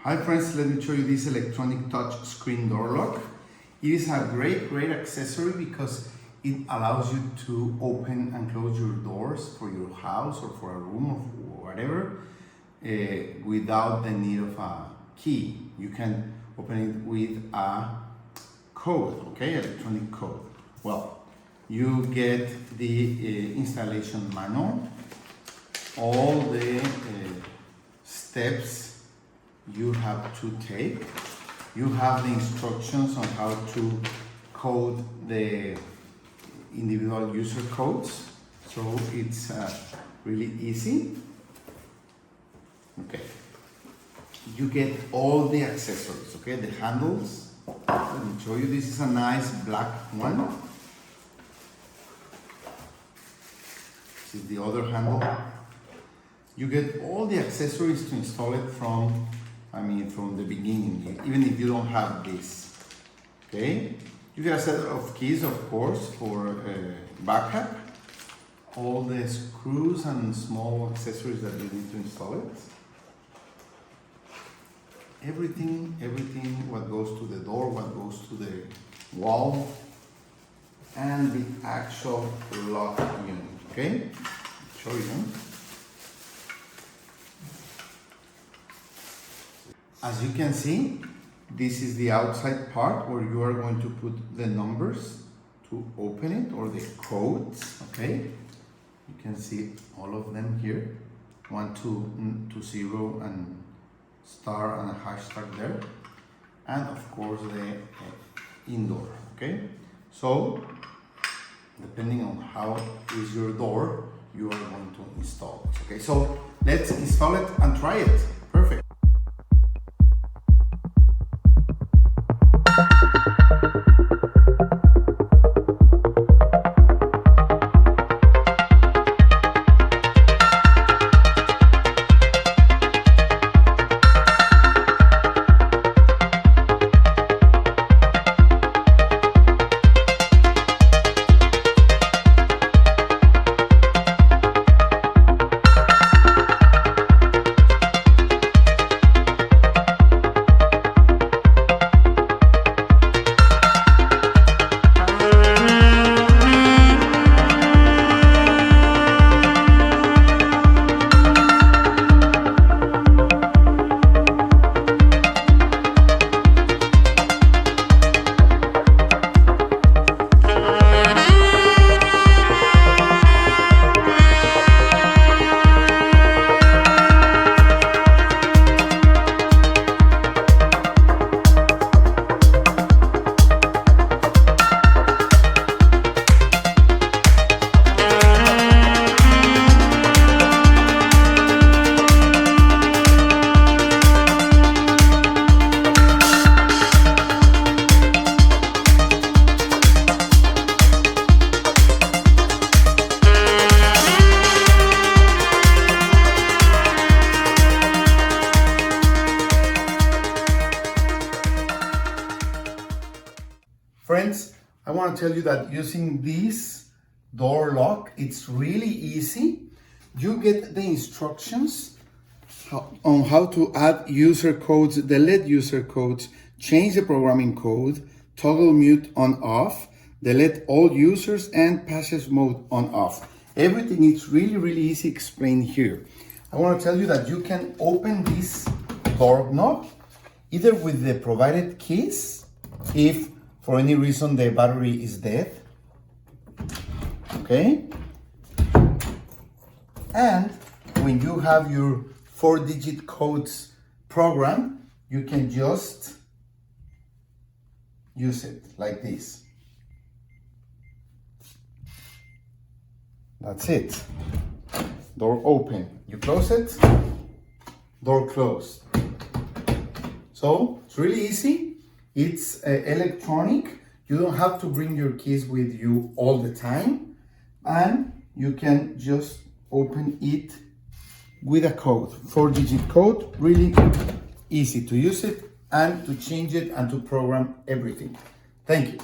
Hi friends, let me show you this electronic touch screen door lock. It is a great accessory because it allows you to open and close your doors for your house or for a room or whatever without the need of a key. You can open it with a code, okay, electronic code. Well, you get the installation manual, all the steps you have to take. You have the instructions on how to code the individual user codes, so it's really easy. Okay, you get all the accessories, okay, the handles. Let me show you. This is a nice black one. This is the other handle. You get all the accessories to install it from the beginning, even if you don't have this. Okay, you get a set of keys, of course, for backup. All the screws and small accessories that you need to install it. Everything what goes to the door, what goes to the wall, and the actual lock unit. Okay, show you. As you can see, this is the outside part where you are going to put the numbers to open it, or the codes, okay? You can see all of them here. 1, 2, 0, and star and a hashtag there. And of course the indoor, okay? So, depending on how is your door, you are going to install it, okay? So, let's install it and try it. Perfect. Friends, I want to tell you that using this door lock, it's really easy. You get the instructions on how to add user codes, delete user codes, change the programming code, toggle mute on off, delete all users, and passage mode on off. Everything is really easy explained here. I want to tell you that you can open this door knob either with the provided keys, if for any reason the battery is dead, okay? And when you have your 4-digit codes program, you can just use it like this. That's it. Door open. You close it, door closed. So it's really easy. It's electronic. You don't have to bring your keys with you all the time, and you can just open it with a code, 4-digit code. Really easy to use it and to change it and to program everything. Thank you.